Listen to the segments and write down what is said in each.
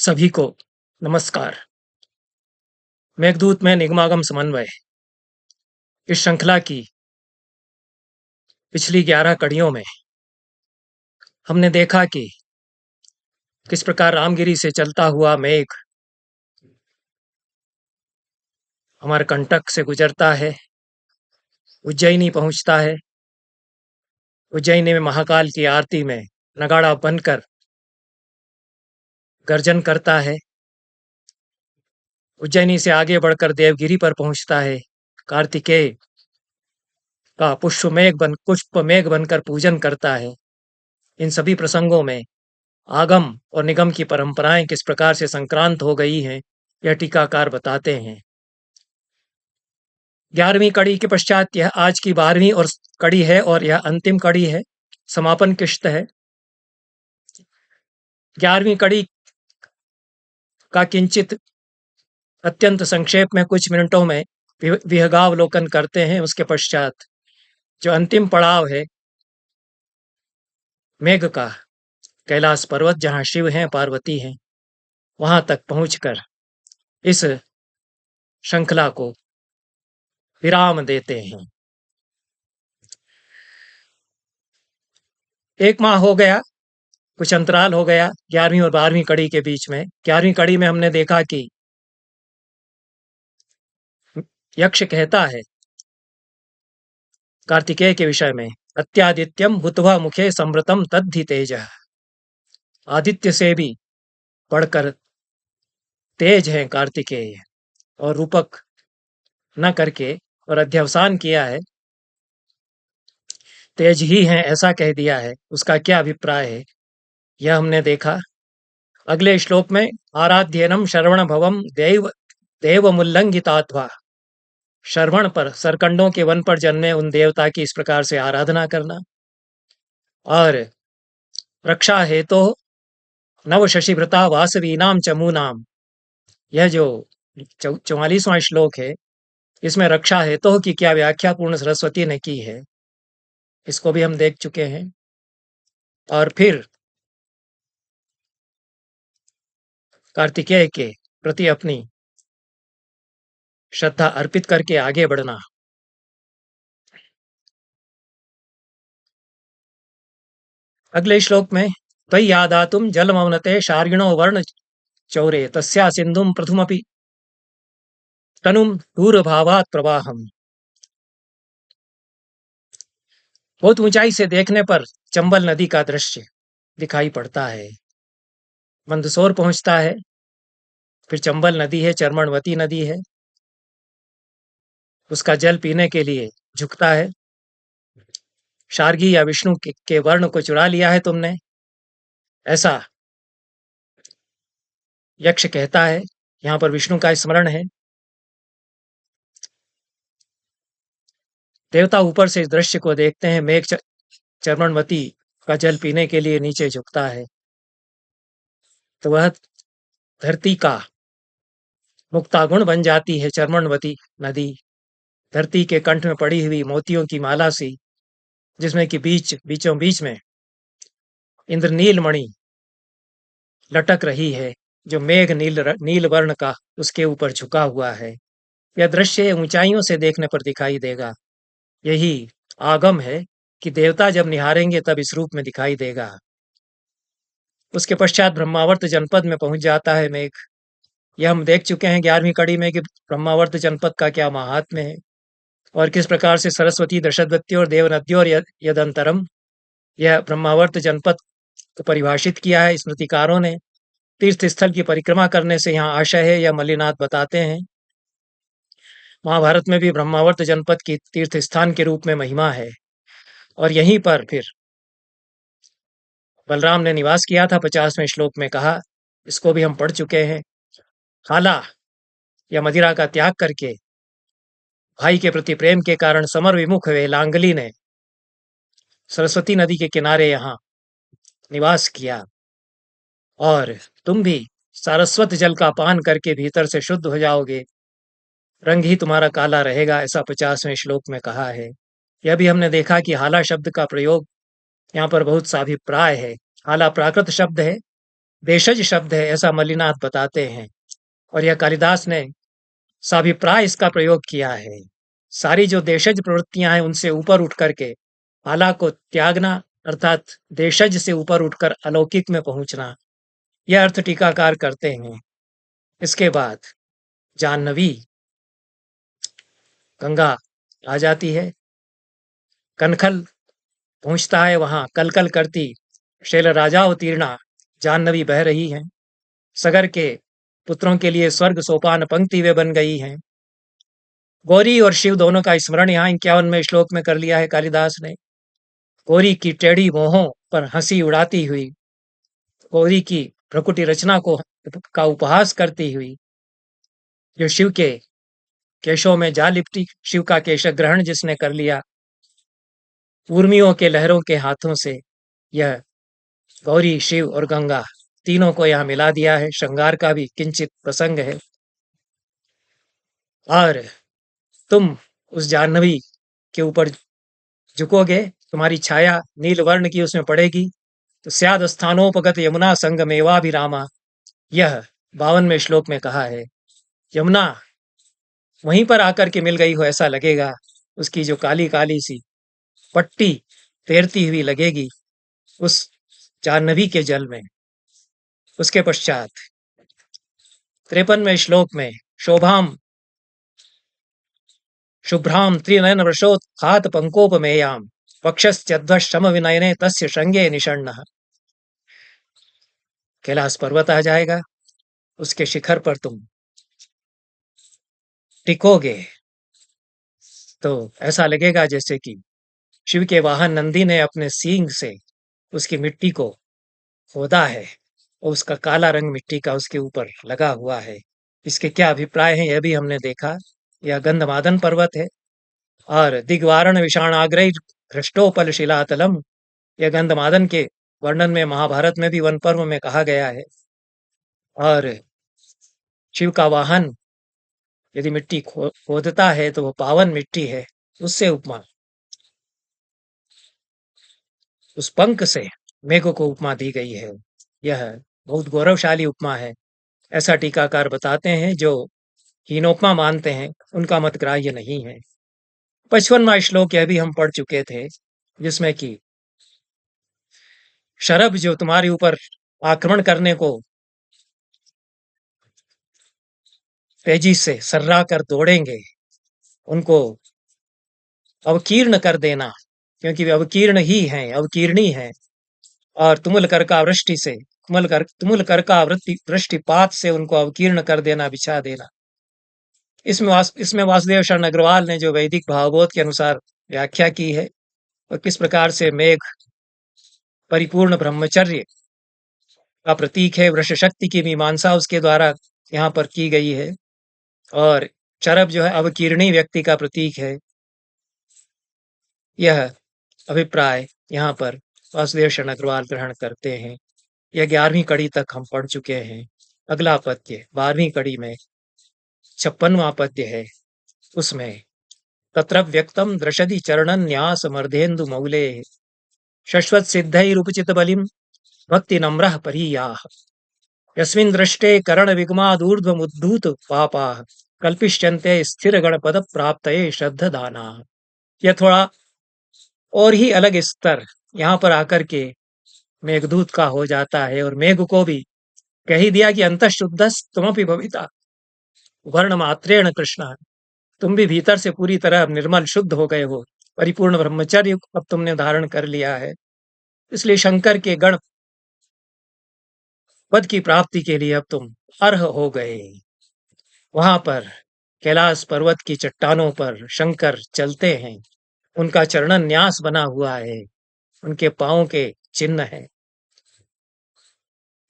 सभी को नमस्कार। मेघदूत में निगमागम समन्वय इस श्रृंखला की पिछली 11 कड़ियों में हमने देखा कि किस प्रकार रामगिरी से चलता हुआ मेघ अमरकंटक से गुजरता है, उज्जैनी पहुंचता है। उज्जैनी में महाकाल की आरती में नगाड़ा बनकर गर्जन करता है। उज्जैनी से आगे बढ़कर देवगिरी पर पहुंचता है। कार्तिकेय का पुष्प मेघ बनकर पूजन करता है। इन सभी प्रसंगों में आगम और निगम की परंपराएं किस प्रकार से संक्रांत हो गई हैं, यह टीकाकार बताते हैं। 11वीं कड़ी के पश्चात यह आज की 12वीं और कड़ी है और यह अंतिम कड़ी है, समापन किश्त है। 11वीं कड़ी का किंचित अत्यंत संक्षेप में कुछ मिनटों में विहगावलोकन करते हैं। उसके पश्चात जो अंतिम पड़ाव है मेघ का, कैलाश पर्वत जहां शिव हैं पार्वती हैं, वहां तक पहुंचकर इस श्रृंखला को विराम देते हैं। 1 माह हो गया, कुछ अंतराल हो गया 11वीं और 12वीं कड़ी के बीच में। 11वीं कड़ी में हमने देखा कि यक्ष कहता है कार्तिकेय के विषय में, अत्यादित्यम हुत्वा मुखे संवृतम तद्धि तेजः। आदित्य से भी बढ़कर तेज हैं कार्तिकेय, और रूपक न करके और अध्यवसान किया है, तेज ही हैं ऐसा कह दिया है। उसका क्या अभिप्राय है यह हमने देखा। अगले श्लोक में आराध्यनम श्रवण भवम देवमुल्लंघितात्वा, श्रवण पर, सरकंडों के वन पर जन्मे उन देवता की इस प्रकार से आराधना करना। और रक्षा हेतु नव शशिभृता वासवीनाम चमूनाम, यह जो 44वां श्लोक है, इसमें रक्षा हेतु की क्या व्याख्या पूर्ण सरस्वती ने की है, इसको भी हम देख चुके हैं। और फिर कार्तिकेय के प्रति अपनी श्रद्धा अर्पित करके आगे बढ़ना। अगले श्लोक में त्वयि आदातुम जलमवनते शार्गिणो वर्ण चौरे तस्या सिंधुम प्रथुमपि तनुम दूरभावात् प्रवाहम। बहुत ऊंचाई से देखने पर चंबल नदी का दृश्य दिखाई पड़ता है। मंदसौर पहुंचता है, फिर चंबल नदी है, चर्मणवती नदी है, उसका जल पीने के लिए झुकता है। शार्गी या विष्णु के वर्ण को चुरा लिया है तुमने, ऐसा यक्ष कहता है। यहां पर विष्णु का स्मरण है। देवता ऊपर से इस दृश्य को देखते हैं। मेघ चर्मणवती का जल पीने के लिए नीचे झुकता है, तो वह धरती का मुक्तागुण बन जाती है। चर्मणवती नदी धरती के कंठ में पड़ी हुई मोतियों की माला सी, जिसमें कि बीचों बीच में इंद्रनील मणि लटक रही है, जो मेघ नील वर्ण का उसके ऊपर झुका हुआ है। यह दृश्य ऊंचाइयों से देखने पर दिखाई देगा। यही आगम है कि देवता जब निहारेंगे तब इस रूप में दिखाई देगा। उसके पश्चात ब्रह्मावर्त जनपद में पहुंच जाता है मेघ। यह हम देख चुके हैं 11वीं कड़ी में कि ब्रह्मावर्त जनपद का क्या महात्म्य है, और किस प्रकार से सरस्वती, दशद्वती और देवनदी और यदंतरम, यह ब्रह्मावर्त जनपद को परिभाषित किया है स्मृतिकारों ने। तीर्थ स्थल की परिक्रमा करने से यहाँ आशय है, यह मल्लिनाथ बताते हैं। महाभारत में भी ब्रह्मावर्त जनपद की तीर्थ स्थान के रूप में महिमा है, और यहीं पर फिर बलराम ने निवास किया था। 50वें श्लोक में कहा, इसको भी हम पढ़ चुके हैं। हाला या मदिरा का त्याग करके भाई के प्रति प्रेम के कारण समर विमुख हुए लांगली ने सरस्वती नदी के किनारे यहाँ निवास किया, और तुम भी सारस्वत जल का पान करके भीतर से शुद्ध हो जाओगे, रंग ही तुम्हारा काला रहेगा, ऐसा 50वें श्लोक में कहा है। यह भी हमने देखा कि हाला शब्द का प्रयोग यहाँ पर बहुत सा अभिप्राय है। हाला प्राकृत शब्द है, देशज शब्द है ऐसा मल्लिनाथ बताते हैं, और यह कालिदास ने साभिप्राय इसका प्रयोग किया है। सारी जो देशज प्रवृत्तियां हैं उनसे ऊपर उठ करके आला को त्यागना, अर्थात देशज से ऊपर उठकर अलौकिक में पहुंचना, यह अर्थ टीकाकार करते हैं। इसके बाद जाह्नवी गंगा आ जाती है, कनखल पहुंचता है, वहां कलकल करती शैल राजावतीर्णा जाह्नवी बह रही हैं। सगर के पुत्रों के लिए स्वर्ग सोपान पंक्ति वे बन गई हैं। गौरी और शिव दोनों का स्मरण यहाँ 51वें श्लोक में कर लिया है कालिदास ने। गौरी की टेढ़ी मोहों पर हंसी उड़ाती हुई, गौरी की प्रकृति रचना को का उपहास करती हुई, जो शिव के केशों में जा लिपटी, शिव का केश ग्रहण जिसने कर लिया उर्मियों के लहरों के हाथों से, यह गौरी शिव और गंगा तीनों को यहाँ मिला दिया है। श्रृंगार का भी किंचित प्रसंग है। और तुम उस जाह्नवी के ऊपर झुकोगे, तुम्हारी छाया नील वर्ण की उसमें पड़ेगी, तो स्याद स्थानोपगत यमुना संग मेवाभिरामा, यह 52वें श्लोक में कहा है। यमुना वहीं पर आकर के मिल गई हो ऐसा लगेगा, उसकी जो काली काली सी पट्टी तैरती हुई लगेगी उस जाह्नवी के जल में। उसके पश्चात 53वें श्लोक में शोभाम शुभ्राम त्रिनयन वृषोत्खात पंकोपमेयाम वक्षश्चध्वश्रम विनयने तस्य श्रृंगे निषण्णः, कैलाश पर्वत आ जाएगा, उसके शिखर पर तुम टिकोगे तो ऐसा लगेगा जैसे कि शिव के वाहन नंदी ने अपने सींग से उसकी मिट्टी को खोदा है और उसका काला रंग मिट्टी का उसके ऊपर लगा हुआ है। इसके क्या अभिप्राय हैं यह भी हमने देखा। यह गंधमादन पर्वत है और दिग्वारण विषाणाग्रह भ्रष्टोपल शिलातलम, यह गंधमादन के वर्णन में महाभारत में भी वन पर्व में कहा गया है। और शिव का वाहन यदि मिट्टी खोदता है तो वह पावन मिट्टी है, उससे उपमा, उस पंख से मेघ को उपमा दी गई है। यह बहुत गौरवशाली उपमा है ऐसा टीकाकार बताते हैं। जो हीनोपमा मानते हैं उनका मत ग्राह्य नहीं है। 55वां श्लोक यह भी हम पढ़ चुके थे, जिसमें कि शरभ जो तुम्हारे ऊपर आक्रमण करने को तेजी से सर्रा कर दौड़ेंगे, उनको अवकीर्ण कर देना, क्योंकि वे अवकीर्ण ही हैं, अवकीर्णी हैं। और तुमुल कर का वृष्टिपात से उनको अवकीर्ण कर देना, बिछा देना। इसमें वासुदेव शरण अग्रवाल ने जो वैदिक भावबोध के अनुसार व्याख्या की है और किस प्रकार से मेघ परिपूर्ण ब्रह्मचर्य का प्रतीक है, वृष शक्ति की मीमांसा उसके द्वारा यहाँ पर की गई है, और शरभ जो है अवकीर्णी व्यक्ति का प्रतीक है। यह अभिप्राय यहाँ पर वासुदेव शरण अग्रवाल ग्रहण करते हैं। यह 11वीं कड़ी तक हम पढ़ चुके हैं। अगला पद्य 12वीं कड़ी में 56वां पद्य है, उसमें तत्र व्यक्तम द्रशदि चरणन न्यास मर्धेन्दु मौले शश्वत सिद्धैरुपचित बलिम भक्ति नम्रः परीयाः यस्मिन् दृष्टे करण विगमादूर्ध्वमुद्धूत पापाः कल्पिष्यन्ते स्थिर गणपद प्राप्तये श्रद्धदानाः। यह थोड़ा और ही अलग स्तर यहाँ पर आकर के मेघदूत का हो जाता है, और मेघ को भी कह ही दिया कि अंतःशुद्धस्तमपि भविता वर्ण मात्रेण कृष्ण, तुम भी भीतर से पूरी तरह निर्मल शुद्ध हो गए हो, परिपूर्ण ब्रह्मचर्य अब तुमने धारण कर लिया है, इसलिए शंकर के गण पद की प्राप्ति के लिए अब तुम अर्ह हो गए। वहां पर कैलाश पर्वत की चट्टानों पर शंकर चलते हैं, उनका चरणन न्यास बना हुआ है, उनके पांवों के चिन्ह हैं।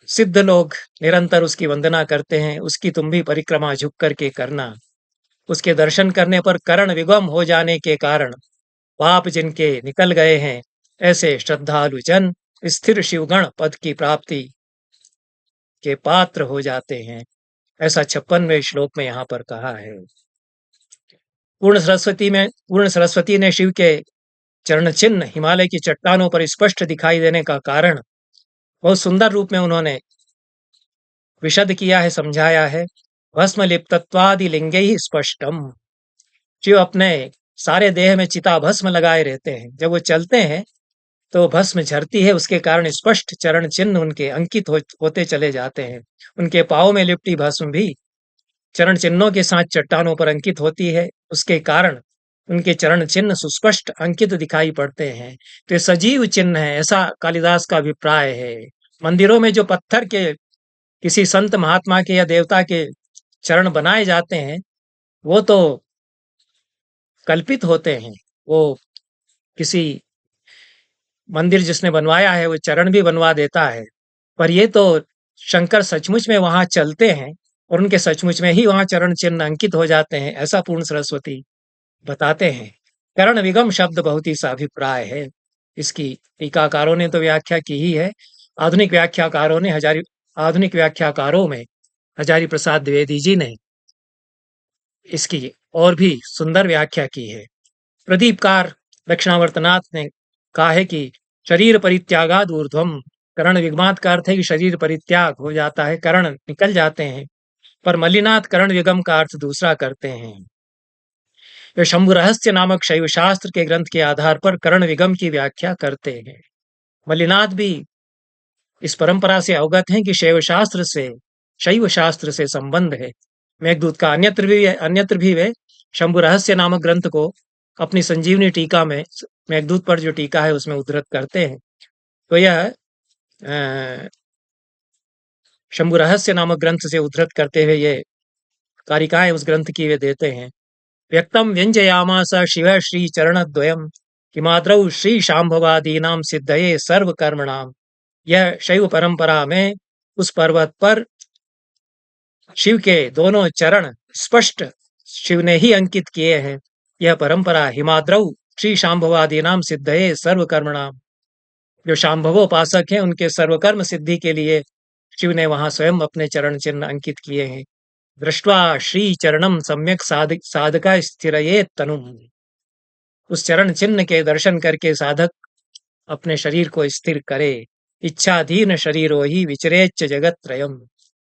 सिद्ध लोग निरंतर उसकी वंदना करते हैं, उसकी तुम भी परिक्रमा झुक करके करना। उसके दर्शन करने पर करण विगम हो जाने के कारण पाप जिनके निकल गए हैं, ऐसे श्रद्धालु जन स्थिर शिवगण पद की प्राप्ति के पात्र हो जाते हैं, ऐसा 56वें श्लोक में यहाँ पर कहा है। पूर्ण सरस्वती ने शिव के चरण चिन्ह हिमालय की चट्टानों पर स्पष्ट दिखाई देने का कारण बहुत सुंदर रूप में उन्होंने विशद किया है, समझाया है। भस्म लिप्तत्वादि लिंगैः स्पष्टम। जो अपने सारे देह में चिता भस्म लगाए रहते हैं, जब वो चलते हैं तो भस्म झरती है, उसके कारण स्पष्ट चरण चिन्ह उनके अंकित होते चले जाते हैं। उनके पाँव में लिपटी भस्म भी चरण चिन्हों के साथ चट्टानों पर अंकित होती है, उसके कारण उनके चरण चिन्ह सुस्पष्ट अंकित दिखाई पड़ते हैं। तो ये सजीव चिन्ह है, ऐसा कालिदास का अभिप्राय है। मंदिरों में जो पत्थर के किसी संत महात्मा के या देवता के चरण बनाए जाते हैं, वो तो कल्पित होते हैं। वो किसी मंदिर जिसने बनवाया है वो चरण भी बनवा देता है, पर ये तो शंकर सचमुच में वहां चलते हैं और उनके सचमुच में ही वहां चरण चिन्ह अंकित हो जाते हैं, ऐसा पूर्ण सरस्वती बताते हैं। करण विगम शब्द बहुत ही सा अभिप्राय है। इसकी टीकाकारों ने तो व्याख्या की ही है। आधुनिक व्याख्याकारों ने आधुनिक व्याख्याकारों में हजारी प्रसाद द्विवेदी जी ने इसकी और भी सुंदर व्याख्या की है। प्रदीपकार दक्षिणावर्तनाथ ने कहा है कि शरीर परित्यागाद ऊर्ध्वम, करण विगमात का अर्थ है कि शरीर परित्याग हो जाता है, करण निकल जाते हैं। पर मल्लिनाथ करण विगम का अर्थ दूसरा करते हैं। वे शंभु रहस्य नामक शैव शास्त्र के ग्रंथ के आधार पर करण विगम की व्याख्या करते हैं। मल्लिनाथ भी इस परंपरा से अवगत हैं कि शैव शास्त्र से संबंध है। मेघदूत का अन्यत्र भी वे शंभु रहस्य नामक ग्रंथ को अपनी संजीवनी टीका में मेघदूत पर जो टीका है उसमें उद्धृत करते हैं। तो यह शंभु रहस्य नामक ग्रंथ से उद्धृत करते हुए ये कारिकाएं उस ग्रंथ की वे देते हैं। व्यक्तम व्यंजयामास शिव श्री चरणद्वयम् किमाद्रौ श्री शांभवादीनाम सिद्धये सर्व कर्मणाम। यह शैव परंपरा में उस पर्वत पर शिव के दोनों चरण स्पष्ट शिव ने ही अंकित किए हैं। यह परंपरा हिमाद्रौ श्री शांभवादीनाम सिद्धये सर्व कर्मणाम, जो शांभवोपासक हैं उनके सर्वकर्म सिद्धि के लिए शिव ने वहां स्वयं अपने चरण चिन्ह अंकित किए हैं। दृष्ट्वा श्री चरणम सम्यक साधका स्थिरये तनुम। उस चरण चिन्ह के दर्शन करके साधक अपने शरीर को स्थिर करे। इच्छाधीन शरीरो ही विचरेच्च जगत त्रयम।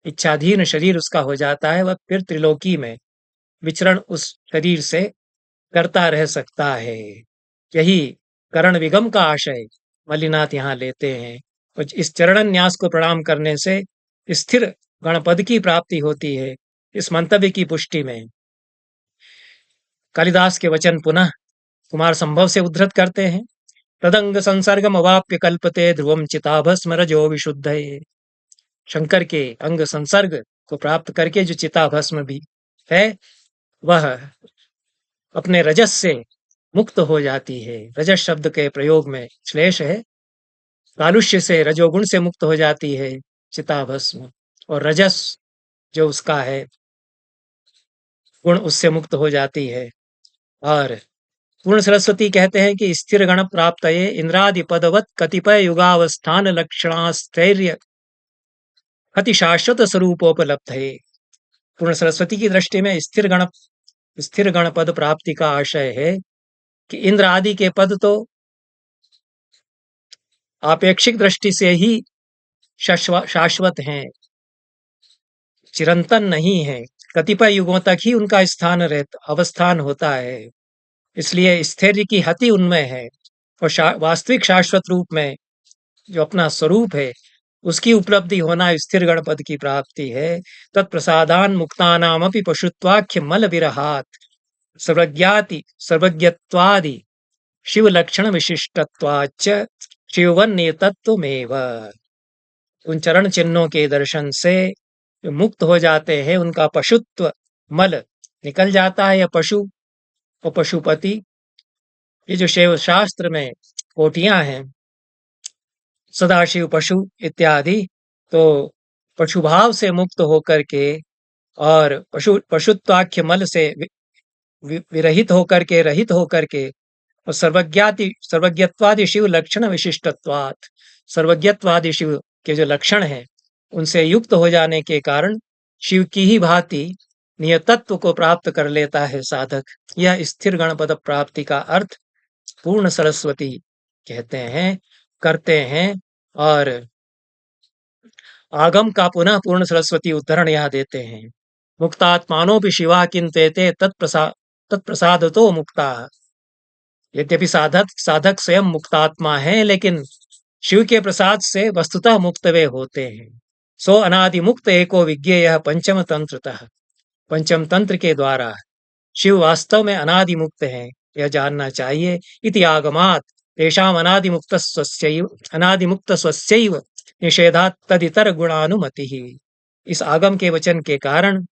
इच्छाधीन शरीर उसका हो जाता है, वह फिर त्रिलोकी में विचरण उस शरीर से करता रह सकता है। यही करण विगम का आशय मल्लिनाथ यहाँ लेते हैं। और इस चरण न्यास को प्रणाम करने से स्थिर गणपद की प्राप्ति होती है। इस मंतव्य की पुष्टि में कालिदास के वचन पुनः कुमार संभव से उद्धृत करते हैं। तदंग संसर्गम अवाप्य कल्पते ध्रुवम चिताभस्म रजो विशुद्ध। शंकर के अंग संसर्ग को प्राप्त करके जो चिताभस्म भी है वह अपने रजस से मुक्त हो जाती है। रजस शब्द के प्रयोग में श्लेष है। कालुष्य से रजोगुण से मुक्त हो जाती है चिताभस्म, और रजस जो उसका है गुण उससे मुक्त हो जाती है। और पूर्ण सरस्वती कहते हैं कि स्थिर गण प्राप्त इंद्रादि पदवत कतिपय युगावस्थान लक्षणास्थैर्य अति शाश्वत स्वरूपोपलब्ध है। पूर्ण सरस्वती की दृष्टि में स्थिर गण पद प्राप्ति का आशय है कि इंद्र आदि के पद तो आपेक्षिक दृष्टि से ही शाश्वत हैं, चिरंतन नहीं है। कतिपय युगों तक ही उनका अवस्थान होता है। इसलिए स्थैर्य की हति उनमें है, और वास्तविक शाश्वत रूप में जो अपना स्वरूप है उसकी उपलब्धि होना स्थिर गणपद की प्राप्ति है। तत्प्रसादान मुक्तानामपि पशुत्वाख्य मल विरहात सर्वज्ञत्वादि शिव लक्षण विशिष्टत्वाच्च शिवन्य तत्वमेव। उन चरण चिन्हों के दर्शन से जो मुक्त हो जाते हैं, उनका पशुत्व मल निकल जाता है, या पशु और पशुपति, ये जो शैव शास्त्र में कोटियां हैं, सदाशिव पशु इत्यादि, तो पशुभाव से मुक्त होकर के और पशुत्वाख्य मल से विरहित होकर के, रहित होकर के, और सर्वज्ञत्वादि शिव लक्षण विशिष्टत्वात्, सर्वज्ञत्वादि शिव के जो लक्षण हैं उनसे युक्त हो जाने के कारण शिव की ही भांति नियतत्व को प्राप्त कर लेता है साधक। यह स्थिर गणपद प्राप्ति का अर्थ पूर्ण सरस्वती कहते हैं, करते हैं। और आगम का पुनः पूर्ण सरस्वती उद्धरण यहाँ देते हैं। मुक्तात्मानो भी शिवा किंतेते तत्प्रसादतो मुक्ता। यद्यपि साधक साधक स्वयं मुक्तात्मा है, लेकिन शिव के प्रसाद से वस्तुतः मुक्त वे होते हैं। सो अनादि मुक्त एको विज्ञेय पंचम तंत्रतः। पंचम तंत्र के द्वारा शिव वास्तव में अनादि मुक्त हैं, यह जानना चाहिए। इति आगमात् तेषाम् अनादि मुक्त स्वस्यैव निषेधात् तदितर गुणानुमतिः। इस आगम के वचन के कारण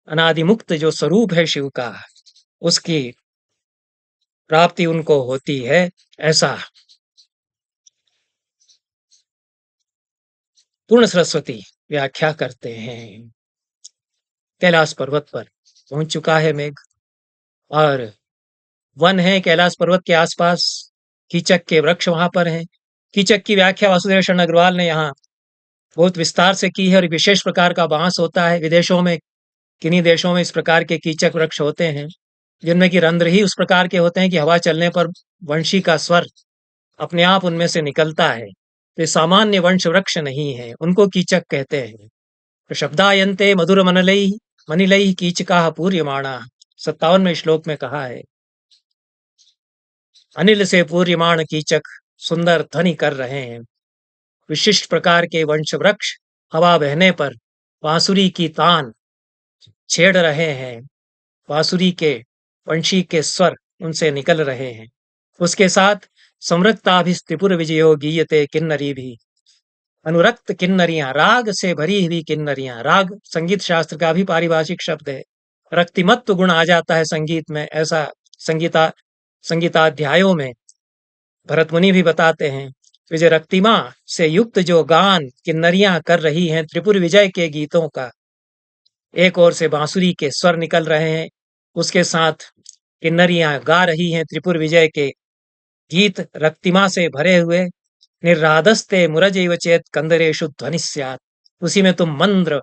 अनादि मुक्त जो स्वरूप है शिव का, उसकी प्राप्ति उनको होती है, ऐसा पूर्ण सरस्वती व्याख्या करते हैं। कैलाश पर्वत पर पहुंच चुका है मेघ, और वन है कैलाश पर्वत के आसपास, कीचक के वृक्ष वहां पर हैं। कीचक की व्याख्या वासुदेव शरण अग्रवाल ने यहाँ बहुत विस्तार से की है। और विशेष प्रकार का बांस होता है विदेशों में, किन्हीं देशों में इस प्रकार के कीचक वृक्ष होते हैं, जिनमें की रंध्र ही उस प्रकार के होते हैं कि हवा चलने पर वंशी का स्वर अपने आप उनमें से निकलता है। तो सामान्य वंश वृक्ष नहीं है, उनको कीचक कहते हैं। तो शब्दायन्ते मधुर मनलई मनिलई कीचका पूर्यमाणा, 57वें श्लोक में कहा है। अनिल से पूर्यमाण कीचक सुंदर ध्वनि कर रहे हैं। विशिष्ट प्रकार के वंश वृक्ष हवा बहने पर बांसुरी की तान छेड़ रहे हैं, बांसुरी के वंशी के स्वर उनसे निकल रहे हैं। उसके साथ समृक्ताभिस्त्रिपुर विजयो गीयते किन्नरी भी। अनुरक्त किन्नरियां, राग से भरी हुई किन्नरियां। राग संगीत शास्त्र का भी पारिभाषिक शब्द है। रक्तिमत्व गुण आ जाता है संगीत में, ऐसा संगीताध्यायों में भरत मुनि भी बताते हैं। विजय रक्तिमा से युक्त जो गान किन्नरियां कर रही हैं त्रिपुर विजय के गीतों का, एक ओर से बांसुरी के स्वर निकल रहे हैं, उसके साथ किन्नरियां गा रही हैं त्रिपुर विजय के गीत रक्तिमा से भरे हुए। निर्रादस्ते मुरजैव चेत कंदरेषु ध्वनि स्यात्। उसी में तुम मंद्र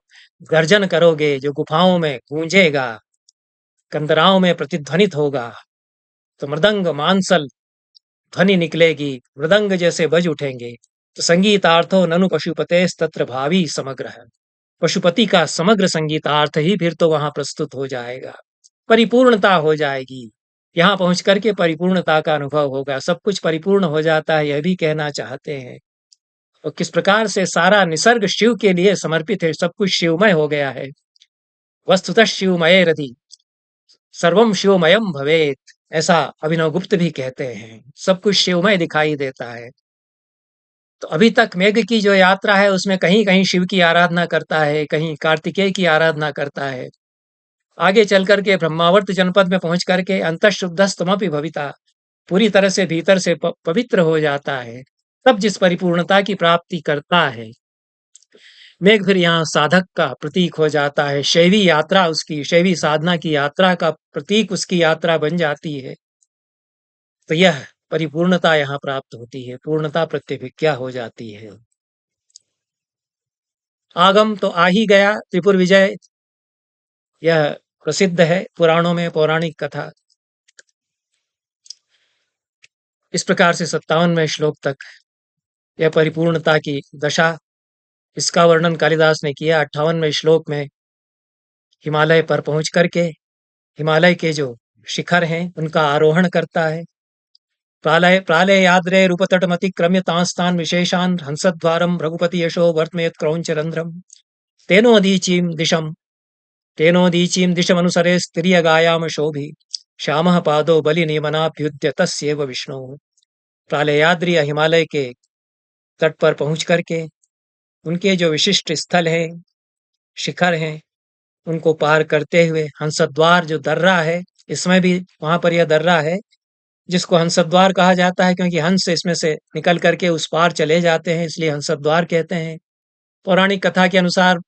गर्जन करोगे जो गुफाओं में गूंजेगा, कंदराओं में प्रतिध्वनित होगा। तो मृदंग मांसल ध्वनि निकलेगी, मृदंग जैसे बज उठेंगे। तो संगीतार्थो ननु पशुपते तत्र भावी समग्र है। पशुपति का समग्र संगीतार्थ ही फिर तो वहां प्रस्तुत हो जाएगा, परिपूर्णता हो जाएगी। यहाँ पहुंच करके परिपूर्णता का अनुभव होगा, सब कुछ परिपूर्ण हो जाता है, यह भी कहना चाहते हैं। और किस प्रकार से सारा निसर्ग शिव के लिए समर्पित है, सब कुछ शिवमय हो गया है। वस्तुतः शिवमय रधि सर्वम शिवमयम भवेत, ऐसा अभिनव गुप्त भी कहते हैं। सब कुछ शिवमय दिखाई देता है। तो अभी तक मेघ की जो यात्रा है उसमें कहीं कहीं शिव की आराधना करता है, कहीं कार्तिकेय की आराधना करता है। आगे चल करके ब्रह्मावर्त जनपद में पहुंच करके अंतःशुद्धस्तमपि भविता, पूरी तरह से भीतर से पवित्र हो जाता है। तब जिस परिपूर्णता की प्राप्ति करता है, मेघ फिर यहाँ साधक का प्रतीक हो जाता है। शैवी यात्रा, उसकी शैवी साधना की यात्रा का प्रतीक उसकी यात्रा बन जाती है। तो यह परिपूर्णता यहाँ प्राप्त होती है, पूर्णता प्रत्यभिज्ञा हो जाती है। आगम तो आ ही गया, त्रिपुर विजय, यह प्रसिद्ध है पुराणों में, पौराणिक कथा। इस प्रकार से 57वें श्लोक तक यह परिपूर्णता की दशा, इसका वर्णन कालिदास ने किया। 58वें श्लोक में हिमालय पर पहुंच करके हिमालय के जो शिखर हैं उनका आरोहण करता है। प्रालय प्रालय याद्रे रूपतटमतिक्रम्य तांस्तान विशेषान हंसद्वारम रघुपति यशो वर्तमेत क्रौंचरंध्रम तेनोदीचीं दिशमनुसरे स्त्रियगायाम शोभि श्यामः पादो बलि नियमनाभ्युद्य तस्यैव विष्णु। प्रालयाद्रि हिमालय के तट पर पहुंच करके उनके जो विशिष्ट स्थल हैं, शिखर हैं, उनको पार करते हुए हंसद्वार जो दर्रा है, इसमें भी वहां पर यह दर्रा है जिसको हंसद्वार कहा जाता है, क्योंकि हंस इसमें से निकल करके उस पार चले जाते हैं, इसलिए हंसद्वार कहते हैं। पौराणिक कथा के अनुसार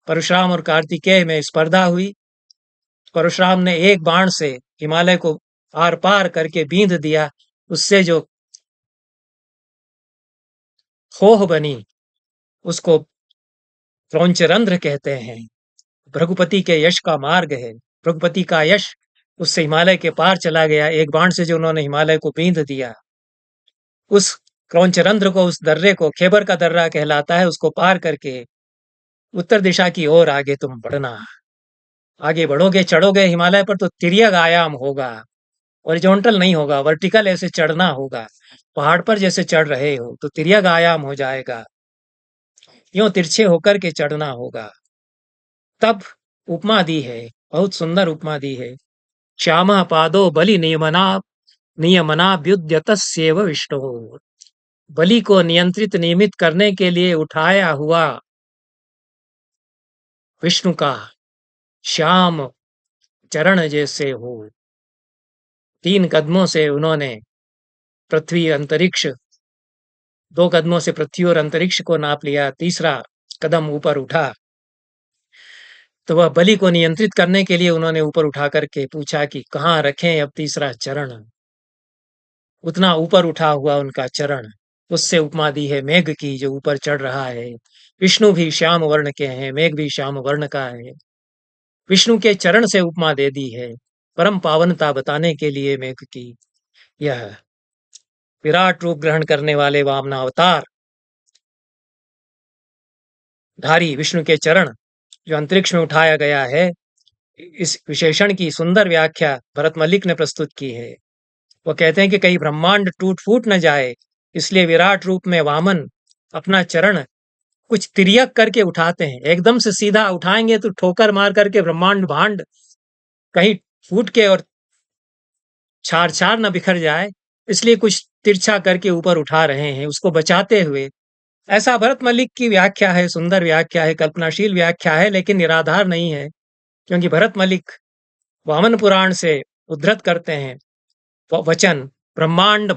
परशुराम और कार्तिकेय में स्पर्धा हुई। परशुराम ने एक बाण से हिमालय को आर पार करके बींध दिया। उससे जो खोह बनी उसको क्रौंचरंध्र कहते हैं। भृगुपति के यश का मार्ग है, भृगुपति का यश उससे हिमालय के पार चला गया। एक बाण से जो उन्होंने हिमालय को बींध दिया, उस क्रौंचरंध्र को, उस दर्रे को खैबर का दर्रा कहलाता है, उसको पार करके उत्तर दिशा की ओर आगे तुम बढ़ना। आगे बढ़ोगे, चढ़ोगे हिमालय पर तो तिर्यक आयाम होगा, हॉरिजॉन्टल नहीं होगा, वर्टिकल ऐसे चढ़ना होगा। पहाड़ पर जैसे चढ़ रहे हो तो तिर्यक आयाम हो जाएगा, यूं तिरछे होकर के चढ़ना होगा। तब उपमा दी है, बहुत सुंदर उपमा दी है। श्यामः पादो बलि नियमना नियमनाभ्युद्यतस्येव विष्णु। बलि को नियंत्रित नियमित करने के लिए उठाया हुआ विष्णु का श्याम चरण जैसे हो। 3 कदमों से उन्होंने पृथ्वी अंतरिक्ष, 2 कदमों से पृथ्वी और अंतरिक्ष को नाप लिया, तीसरा कदम ऊपर उठा तो वह बलि को नियंत्रित करने के लिए उन्होंने ऊपर उठा करके पूछा कि कहाँ रखें अब तीसरा चरण। उतना ऊपर उठा हुआ उनका चरण, उससे उपमा दी है मेघ की जो ऊपर चढ़ रहा है। विष्णु भी श्याम वर्ण के हैं, मेघ भी श्याम वर्ण का है। विष्णु के चरण से उपमा दे दी है परम पावनता बताने के लिए मेघ की। यह विराट रूप ग्रहण करने वाले वामनावतार धारी विष्णु के चरण जो अंतरिक्ष में उठाया गया है, इस विशेषण की सुंदर व्याख्या भरत मलिक ने प्रस्तुत की है। वो कहते हैं कि कहीं ब्रह्मांड टूट फूट न जाए, इसलिए विराट रूप में वामन अपना चरण कुछ तिर्यक करके उठाते हैं। एकदम से सीधा उठाएंगे तो ठोकर मार करके ब्रह्मांड भांड कहीं फूट के और छार छार न बिखर जाए, इसलिए कुछ तिरछा करके ऊपर उठा रहे हैं उसको बचाते हुए। ऐसा भरत मलिक की व्याख्या है, सुंदर व्याख्या है, कल्पनाशील व्याख्या है, लेकिन निराधार नहीं है, क्योंकि भरत मलिक वामन पुराण से उद्धृत करते हैं वचन, ब्रह्मांड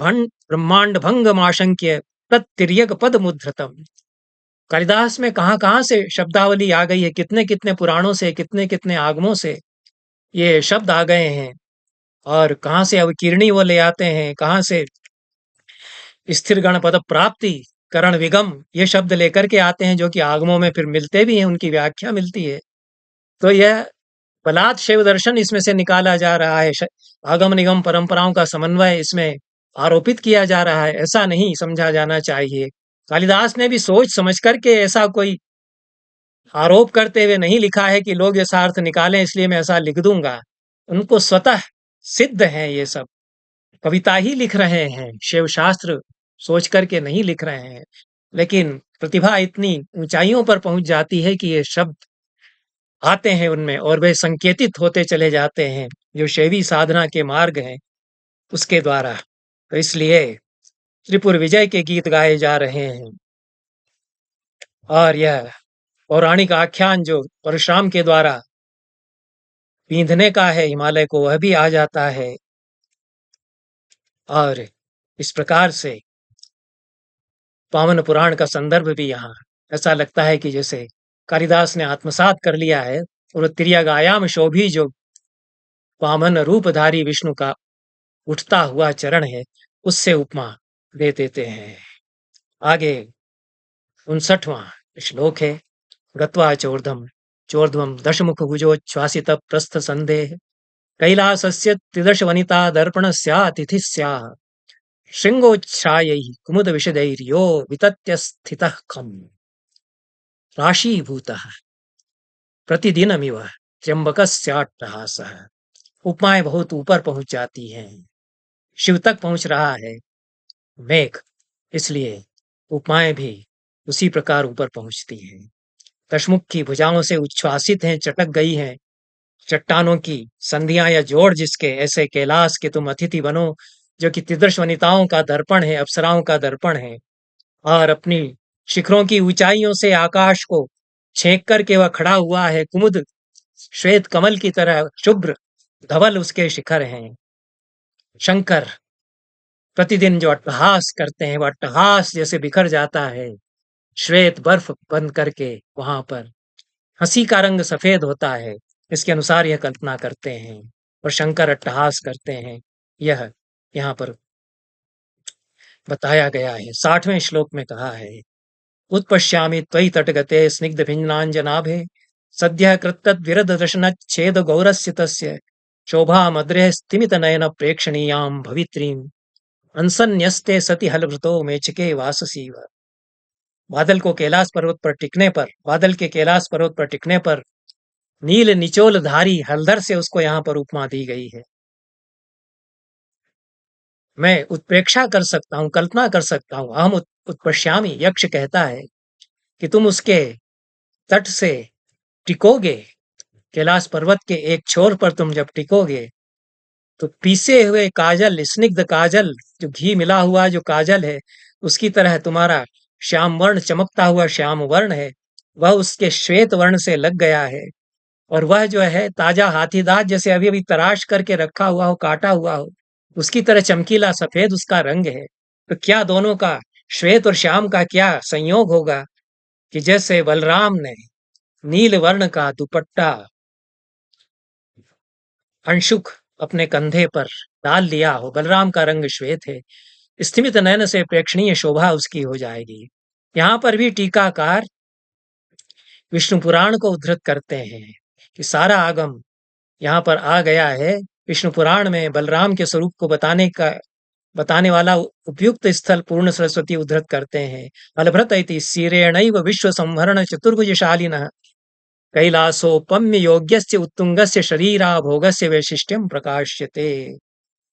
भंग आशंक्य तत्तिर्यक पद मुद्रतम। कालिदास में कहां कहां से शब्दावली आ गई है, कितने कितने पुराणों से, कितने कितने आगमों से ये शब्द आ गए हैं, और कहां से अवकीर्णी वो ले आते हैं, कहां से स्थिर गण पद प्राप्ति करण विगम ये शब्द लेकर के आते हैं, जो कि आगमों में फिर मिलते भी हैं, उनकी व्याख्या मिलती है। तो यह बलात् शैव दर्शन इसमें से निकाला जा रहा है, आगम निगम परंपराओं का समन्वय इसमें आरोपित किया जा रहा है, ऐसा नहीं समझा जाना चाहिए। कालिदास ने भी सोच समझ करके ऐसा कोई आरोप करते हुए नहीं लिखा है कि लोग ऐसा अर्थ निकालें इसलिए मैं ऐसा लिख दूंगा। उनको स्वतः सिद्ध है, ये सब कविता ही लिख रहे हैं, शिव शास्त्र सोच करके नहीं लिख रहे हैं, लेकिन प्रतिभा इतनी ऊंचाइयों पर पहुंच जाती है कि ये शब्द आते हैं उनमें और वे संकेतित होते चले जाते हैं जो शैवी साधना के मार्ग हैं उसके द्वारा। तो इसलिए त्रिपुर विजय के गीत गाए जा रहे हैं, और यह पौराणिक आख्यान जो परशुराम के द्वारा बींधने का है हिमालय को, वह भी आ जाता है। और इस प्रकार से पावन पुराण का संदर्भ भी यहाँ ऐसा लगता है कि जैसे कालिदास ने आत्मसात कर लिया है, और तिर्यक आयाम शोभी जो वामन रूपधारी विष्णु का उठता हुआ चरण है, उससे उपमा दे देते हैं। आगे 59वां श्लोक है। गत्वा चोर्धम चोर्ध्वम दशमुख भुजोच्छ्वासित प्रस्थ संदेह कैलासस्य त्रिदश वनिता दर्पण स्यातिथि स्याः शृंगोच्छ्रायै कुमुद विशदैर्यो वितत्य स्थितः खम राशीभूतः प्रतिदिनमिव त्र्यंबकस्याट्टहासः। उपमाएं बहुत ऊपर पहुंच जाती हैं, शिव तक पहुंच रहा है मेघ, इसलिए उपमाएं भी उसी प्रकार ऊपर पहुंचती हैं। दशमुख की भुजाओं से उच्छ्वासित हैं, चटक गई हैं चट्टानों की संधियां या जोड़, जिसके ऐसे कैलाश के तुम अतिथि बनो, जो कि त्रिदश वनिताओं का दर्पण है, अप्सराओं का दर्पण है, और अपनी शिखरों की ऊंचाइयों से आकाश को छेक करके वह खड़ा हुआ है। कुमुद श्वेत कमल की तरह शुभ्र धवल उसके शिखर हैं। शंकर प्रतिदिन जो अट्टहास करते हैं, वह अट्टहास जैसे बिखर जाता है, श्वेत बर्फ बन करके वहां पर हंसी का रंग सफेद होता है, इसके अनुसार यह कल्पना करते हैं और शंकर अट्टहास करते हैं। यह यहाँ पर बताया गया है। 60वें श्लोक में कहा है, उत्पश्यामि त्वयि तटगते स्निग्ध भिन्नांजनाभे सद्यः कृत्तद्विरद दर्शनच्छेद गौरस्य तस्य शोभा मद्रे स्तिमित नयन प्रेक्षणीयां भवित्रीं अंसन्यस्ते सति हलभृतो मेचके वाससीव। बादल के कैलाश पर्वत पर टिकने पर नील निचोल धारी हलधर से उसको यहाँ पर उपमा दी गई है। मैं उत्प्रेक्षा कर सकता हूँ, कल्पना कर सकता हूँ। अहम उत्पश्यामि, यक्ष कहता है कि तुम उसके तट से टिकोगे, कैलाश पर्वत के एक छोर पर तुम जब टिकोगे तो पीसे हुए काजल, स्निग्ध काजल, जो घी मिला हुआ जो काजल है, उसकी तरह तुम्हारा श्याम वर्ण, चमकता हुआ श्याम वर्ण है, वह उसके श्वेत वर्ण से लग गया है। और वह जो है ताजा हाथी दांत जैसे अभी अभी तराश करके रखा हुआ हो, काटा हुआ हो, उसकी तरह चमकीला सफेद उसका रंग है। तो क्या दोनों का, श्वेत और श्याम का क्या संयोग होगा कि जैसे बलराम ने नील वर्ण का दुपट्टा अंशुक अपने कंधे पर डाल लिया हो, बलराम का रंग श्वेत है, स्तिमित नयन से प्रेक्षणीय शोभा उसकी हो जाएगी। यहाँ पर भी टीकाकार विष्णु पुराण को उद्धृत करते हैं कि सारा आगम यहाँ पर आ गया है। विष्णु पुराण में बलराम के स्वरूप को बताने वाला उपयुक्त स्थल पूर्ण सरस्वती उद्धृत करते हैं। अलभृत इति शीरेणैव विश्व संहरण चतुर्भुजशालिनः कैलासोपम्य योग्यस्य उत्तुंगस्य शरीरा भोगस्य वैशिष्ट्यम प्रकाश्यते।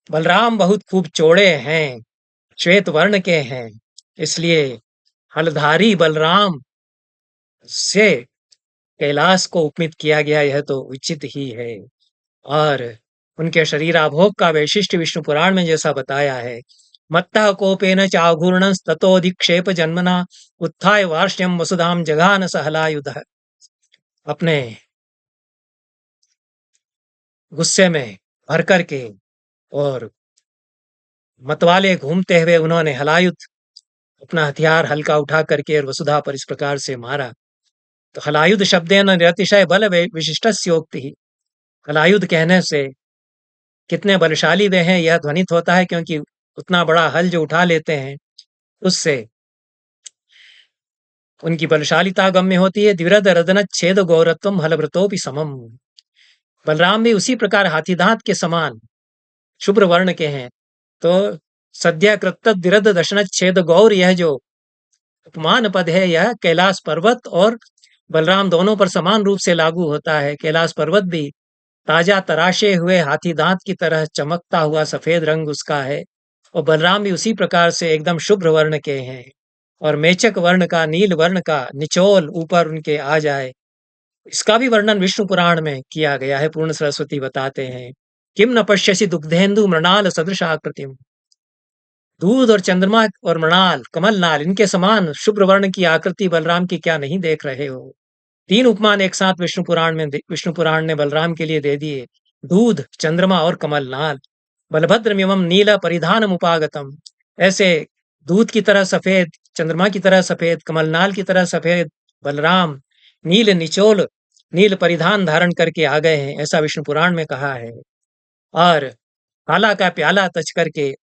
बलराम बहुत खूब चौड़े हैं, श्वेत वर्ण के हैं, इसलिए हलधारी बलराम से कैलाश को उपमित किया गया, यह तो उचित ही है। और उनके शरीराभोग का वैशिष्ट्य विष्णु पुराण में जैसा बताया है, मत्तः कोपेन चाघूर्णं ततोधिक्षेप जन्मना उत्थाय वार्ष्ण्यम वसुधाम जघान सहलायुधः। अपने गुस्से में भर करके और मतवाले घूमते हुए उन्होंने हलायुध, अपना हथियार हल्का उठा करके और वसुधा पर इस प्रकार से मारा। तो हलायुध शब्देन निरतिशय बल विशिष्टस्योक्ति, हलायुध कहने से कितने बलशाली वे हैं यह ध्वनित होता है, क्योंकि उतना बड़ा हल जो उठा लेते हैं उससे उनकी बलशालिता गम्य होती है। द्विरद रदन छेद गौरत्वम हलभृतोपि समम। बलराम भी उसी प्रकार हाथी दांत के समान शुभ्र वर्ण के हैं। तो सद्य कृत द्विरद दशन छेद गौर, यह जो उपमान पद है यह कैलाश पर्वत और बलराम दोनों पर समान रूप से लागू होता है। कैलाश पर्वत भी ताजा तराशे हुए हाथी दांत की तरह चमकता हुआ सफेद रंग उसका है, और बलराम भी उसी प्रकार से एकदम शुभ्र वर्ण के हैं। और मेचक वर्ण का, नील वर्ण का निचोल ऊपर उनके आ जाए, इसका भी वर्णन विष्णु पुराण में किया गया है। पूर्ण सरस्वती बताते हैं, किम न पश्यसि दुग्धेन्दु मृणाल सदृशाकृतिम। दूध और चंद्रमा और मृणाल, कमल नाल, इनके समान शुभ्र वर्ण की आकृति बलराम की क्या नहीं देख रहे हो। तीन उपमान एक साथ विष्णु पुराण ने बलराम के लिए दे दिए, दूध, चंद्रमा और कमल नाल। बलभद्रमिमं नील परिधान उपागतम, ऐसे दूध की तरह सफेद, चंद्रमा की तरह सफेद, कमलनाल की तरह सफेद बलराम नील निचोल, नील परिधान धारण करके आ गए हैं, ऐसा विष्णु पुराण में कहा है। और काला का प्याला तच करके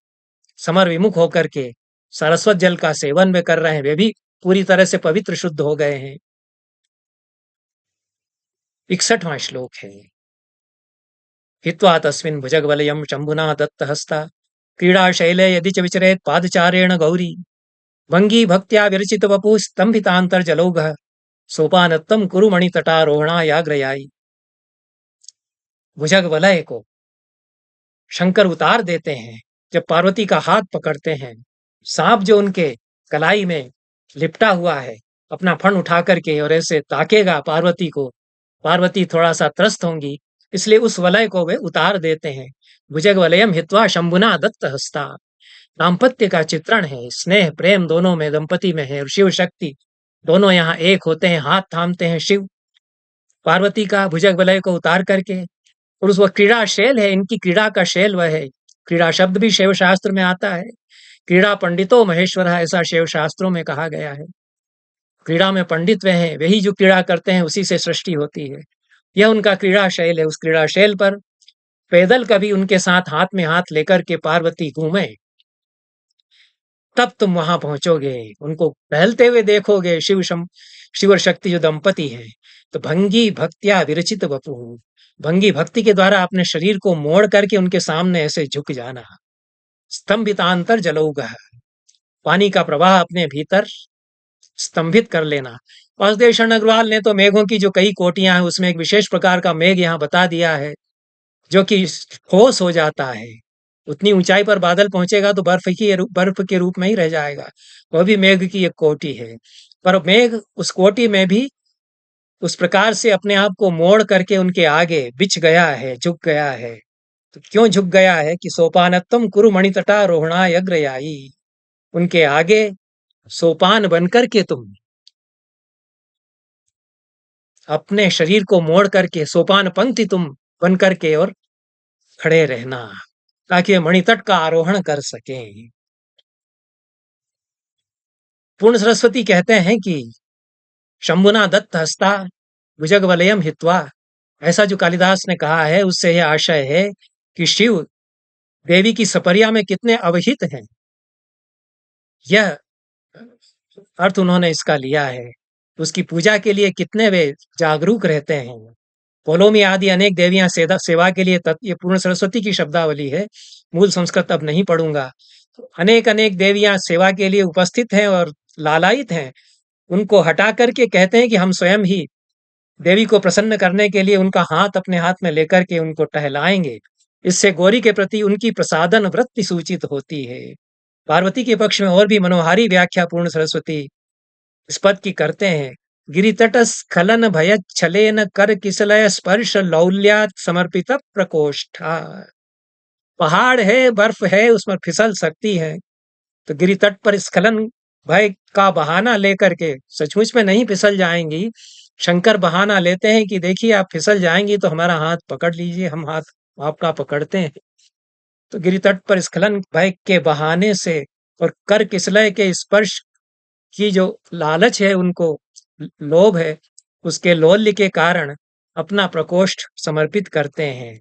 समर विमुख होकर के सरस्वत जल का सेवन वे कर रहे हैं, वे भी पूरी तरह से पवित्र शुद्ध हो गए हैं। 61वां श्लोक है, हित्वा तस्मिन् भुजगवलयं शंभुना दत्तहस्ता क्रीडाशैले यदि च विचरेत् पादचारेण गौरी भंगी भक्त्या विरचित वपु स्तंभितांतर्जलौघः सोपानत्तम कुरु मणितटारोहणायाग्रयाई। भुजग वलय को शंकर उतार देते हैं जब पार्वती का हाथ पकड़ते हैं। सांप जो उनके कलाई में लिपटा हुआ है अपना फण उठा करके और ऐसे ताकेगा पार्वती को, पार्वती थोड़ा सा त्रस्त होंगी, इसलिए उस वलय को वे उतार देते हैं। भुजग वलयम हित्वा शंभुना दत्त हस्ता, दाम्पत्य का चित्रण है, स्नेह प्रेम दोनों में, दंपति में है, और शिव शक्ति दोनों यहाँ एक होते हैं, हाथ थामते हैं शिव पार्वती का भुजग वलय को उतार करके। और उस वह क्रीड़ा शैल है, इनकी क्रीड़ा का शैल वह है। क्रीड़ा शब्द भी शैव शास्त्र में आता है, क्रीड़ा पंडितो महेश्वर, ऐसा शैव शास्त्रों में कहा गया है। क्रीड़ा में पंडित वे हैं, वही जो क्रीड़ा करते हैं उसी से सृष्टि होती है, यह उनका क्रीड़ा शैल है। उस क्रीड़ा शैल पर पैदल कभी उनके साथ हाथ में हाथ लेकर के पार्वती घूमे, तब तुम वहां पहुंचोगे, उनको टहलते हुए देखोगे, शिव और शक्ति जो दंपति है। तो भंगी भक्त्या विरचित वपु, भंगी भक्ति के द्वारा अपने शरीर को मोड़ करके उनके सामने ऐसे झुक जाना, स्तंभितांतर जलौघः, पानी का प्रवाह अपने भीतर स्तंभित कर लेना। वासुदेव शरण अग्रवाल ने तो मेघों की जो कई कोटियां हैं उसमें एक विशेष प्रकार का मेघ यहाँ बता दिया है, जो कि ठोस हो जाता है। उतनी ऊंचाई पर बादल पहुंचेगा तो बर्फ के रूप में ही रह जाएगा। वह भी मेघ की एक कोटि है, पर मेघ उस कोटि में भी उस प्रकार से अपने आप को मोड़ करके उनके आगे बिछ गया है, झुक गया है। तो क्यों झुक गया है कि सोपानत्तम कुरु मणितटा रोहणाय अग्रयायी, उनके आगे सोपान बनकर के तुम अपने शरीर को मोड़ करके सोपान पंक्ति तुम बन करके और खड़े रहना, ताकि वे मणितट का आरोहण कर सकें। पूर्ण सरस्वती कहते हैं कि शंभुना दत्त हस्ता भुजग वलयम हित्वा, ऐसा जो कालिदास ने कहा है उससे यह आशय है कि शिव देवी की सपर्या में कितने अवहित हैं, यह अर्थ उन्होंने इसका लिया है। उसकी पूजा के लिए कितने वे जागरूक रहते हैं। पोलोमी आदि अनेक देवियां सेवा के लिए ये पूर्ण सरस्वती की शब्दावली है, मूल संस्कृत अब नहीं पढ़ूंगा। अनेक अनेक देवियां सेवा के लिए उपस्थित हैं और लालायित हैं। उनको हटा करके कहते हैं कि हम स्वयं ही देवी को प्रसन्न करने के लिए उनका हाथ अपने हाथ में लेकर के उनको टहलाएंगे। इससे गौरी के प्रति उनकी प्रसादन वृत्ति सूचित होती है। पार्वती के पक्ष में और भी मनोहारी व्याख्या पूर्ण सरस्वती इस पद की करते हैं। गिरितट स्खलन भय छलेन कर किसलय स्पर्श लौल्यात समर्पित प्रकोष्ठा, पहाड़ है, बर्फ है, उसमें फिसल सकती है, तो गिरितट पर स्खलन भय का बहाना लेकर के, सचमुच में नहीं फिसल जाएंगी, शंकर बहाना लेते हैं कि देखिए आप फिसल जाएंगी तो हमारा हाथ पकड़ लीजिए, हम हाथ आपका पकड़ते हैं। तो गिरितट पर स्खलन भय के बहाने से और कर किसलय के स्पर्श की जो लालच है, उनको लोभ है, उसके लोल्य के कारण अपना प्रकोष्ठ समर्पित करते हैं।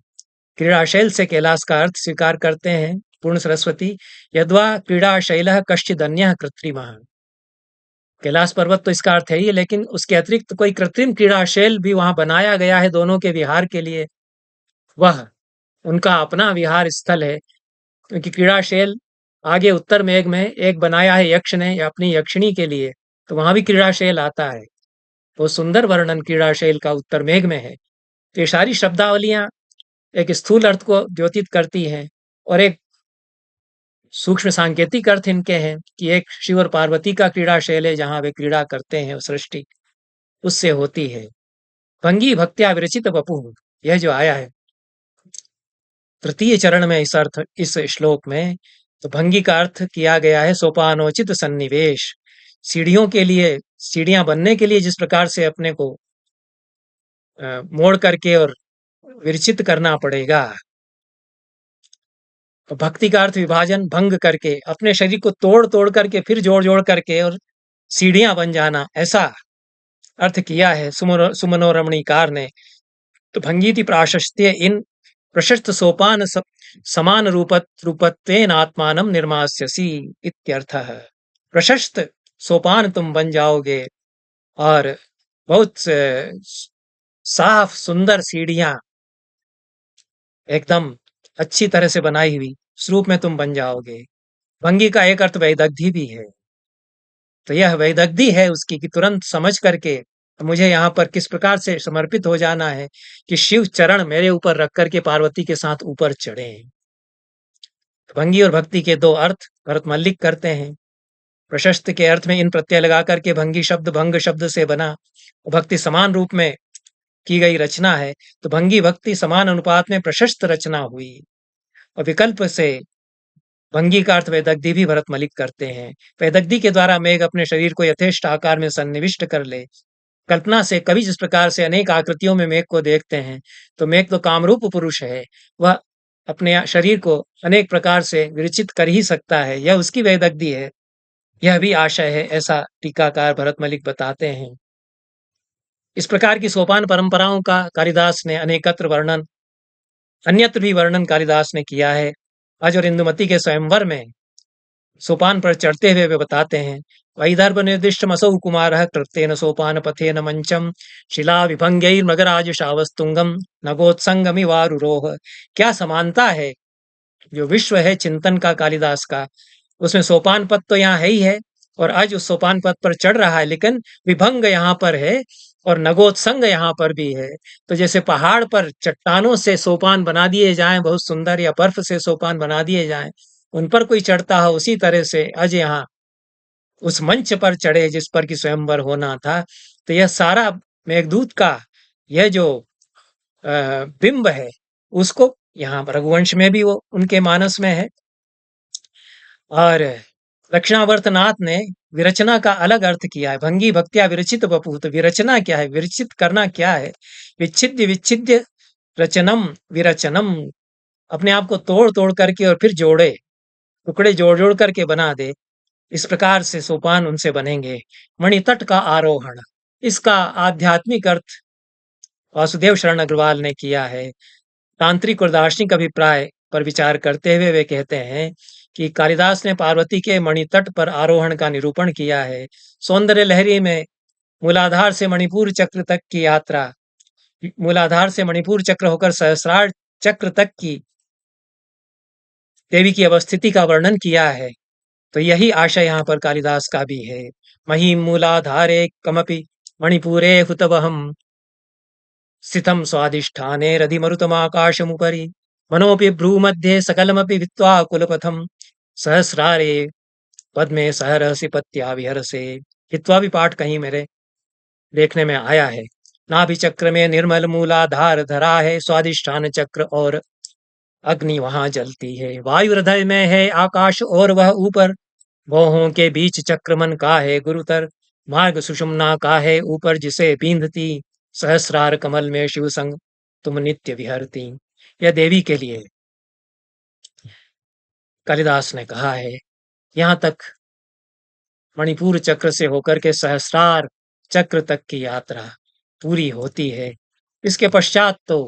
क्रीड़ाशैल से कैलाश का अर्थ स्वीकार करते हैं पूर्ण सरस्वती। यद्वा क्रीड़ाशैलः कश्चिदन्यः कृत्रिमः, कैलाश पर्वत तो इसका अर्थ है ही, लेकिन उसके अतिरिक्त कोई कृत्रिम क्रीड़ाशैल भी वहां बनाया गया है दोनों के विहार के लिए, वह उनका अपना विहार स्थल है। क्योंकि क्रीड़ाशैल आगे उत्तर मेघ में एक बनाया है यक्ष ने या अपनी यक्षिणी के लिए, तो वहां भी क्रीड़ाशैल आता है। तो सुंदर वर्णन क्रीड़ाशैल का उत्तर मेघ में है। तो ये सारी शब्दावलियां एक स्थूल अर्थ को द्योतित करती हैं और एक सूक्ष्म सांकेतिक अर्थ इनके हैं कि एक शिव और पार्वती का क्रीड़ाशैल है जहां वे क्रीड़ा करते हैं, सृष्टि उससे होती है। भंगी भक्त्या विरचित वपुः, यह जो आया है तृतीय चरण में इस अर्थ, इस श्लोक में, तो भंगी का अर्थ किया गया है सोपानोचित सन्निवेश। सीढ़ियों के लिए, सीढ़ियां बनने के लिए जिस प्रकार से अपने को मोड़ करके और विरचित करना पड़ेगा, तो भक्ति का अर्थ विभाजन भंग करके अपने शरीर को तोड़ तोड़ करके फिर जोड़ जोड़ करके और सीढ़ियां बन जाना, ऐसा अर्थ किया है सुमनोरमणीकार ने। तो भंगीति प्राशस्त्य इन प्रशस्त सोपान समान रूपत्वेन आत्मानं निर्मास्यसि इत्यर्थः। प्रशस्त सोपान तुम बन जाओगे और बहुत साफ सुंदर सीढ़ियां एकदम अच्छी तरह से बनाई हुई स्वरूप में तुम बन जाओगे। भंगी का एक अर्थ वैदग्धि भी है। तो यह वैदग्धि है उसकी कि तुरंत समझ करके मुझे यहाँ पर किस प्रकार से समर्पित हो जाना है कि शिव चरण मेरे ऊपर रख करके पार्वती के साथ ऊपर चढ़े। भंगी और भक्ति के दो अर्थ भरत मल्लिक करते हैं। प्रशस्त के अर्थ में इन प्रत्यय लगा करके भंगी शब्द भंग शब्द से बना, भक्ति समान रूप में की गई रचना है, तो भंगी भक्ति समान अनुपात में प्रशस्त रचना हुई। और विकल्प से भंगी का अर्थ वैदग्धि भी भरत मलिक करते हैं। वैदग्धि के द्वारा मेघ अपने शरीर को यथेष्ट आकार में सन्निविष्ट कर ले। कल्पना से कवि जिस प्रकार से अनेक आकृतियों में मेघ को देखते हैं, तो मेघ तो कामरूप पुरुष है, वह अपने शरीर को अनेक प्रकार से विरचित कर ही सकता है, यह उसकी वैदग्धि है, यह भी आशय है, ऐसा टीकाकार भरत मलिक बताते हैं। इस प्रकार की सोपान परंपराओं का कालिदास ने अनेकत्र वर्णन, अन्यत्र भी वर्णन कालिदास ने किया है। अज और इंदुमती के स्वयंवर में सोपान पर चढ़ते हुए वे बताते हैं, वैदर्भ निर्दिष्ट मसौ कुमार कृतेन सोपान पथेन मंचम शिला विभंगैर मगराज शावस्तुंगम नगोत्संगमि वारुरोह। क्या समानता है जो विश्व है चिंतन का कालिदास का, उसमें सोपान पद तो यहाँ है ही है, और आज उस सोपान पद पर चढ़ रहा है, लेकिन विभंग यहाँ पर है और नगोत्संग यहाँ पर भी है। तो जैसे पहाड़ पर चट्टानों से सोपान बना दिए जाएं बहुत सुंदर, या बर्फ से सोपान बना दिए जाएं, उन पर कोई चढ़ता है, उसी तरह से आज यहाँ उस मंच पर चढ़े जिस पर कि स्वयंवर होना था। तो यह सारा मेघदूत का यह जो बिंब है, उसको यहाँ रघुवंश में भी वो उनके मानस में है। और दक्षिणावर्तनाथ ने विरचना का अलग अर्थ किया है, भंगी भक्त्या विरचित बपू। तो विरचना क्या है, विरचित करना क्या है, विच्छिद्य विच्छिद्य रचनम विरचनम, अपने आप को तोड़ तोड़ करके और फिर जोड़े, टुकड़े जोड़ जोड़ करके बना दे, इस प्रकार से सोपान उनसे बनेंगे। मणितट का आरोहण, इसका आध्यात्मिक अर्थ वासुदेव शरण अग्रवाल ने किया है। तांत्रिक और दार्शनिक अभिप्राय पर विचार करते हुए वे कहते हैं कि कालिदास ने पार्वती के मणितट पर आरोहण का निरूपण किया है। सौंदर्य लहरी में मूलाधार से मणिपुर चक्र तक की यात्रा, मूलाधार से मणिपुर चक्र होकर सहस्रार चक्र तक की देवी की अवस्थिति का वर्णन किया है। तो यही आशय यहाँ पर कालिदास का भी है। मही मूलाधारे कमपि मणिपुरे हुतवहम स्थितं स्वादिष्ठाने रधिमरुतमाकाशमुपरि मनोऽपि भ्रूमध्ये सकलमपि वित्त्वा कुलपथं सहस्रारे पद्मे सहरहसि पत्या विहरसे। हित्वा भी पाठ कहीं मेरे देखने में आया है। नाभि चक्र में निर्मल मूलाधार धरा है, स्वादिष्ठान चक्र और अग्नि वहां जलती है। वायु हृदय में है आकाश और वह ऊपर, भौहों के बीच चक्रमन का है गुरुतर, मार्ग सुषुम्ना का है ऊपर जिसे बींधती, सहस्रार कमल में शिव संग तुम नित्य विहरती। यह देवी के लिए कालिदास ने कहा है। यहाँ तक मणिपुर चक्र से होकर के सहस्रार चक्र तक की यात्रा पूरी होती है। इसके पश्चात तो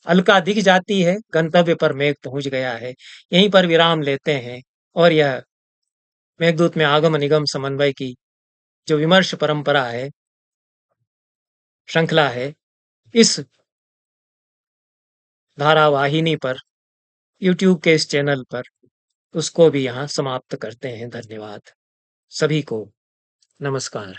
अलका दिख जाती है, गंतव्य पर मेघ पहुंच गया है। यहीं पर विराम लेते हैं और यह मेघदूत में आगम निगम समन्वय की जो विमर्श परंपरा है, श्रृंखला है, इस धारावाहिनी पर, यूट्यूब के इस चैनल पर, उसको भी यहाँ समाप्त करते हैं। धन्यवाद सभी को, नमस्कार।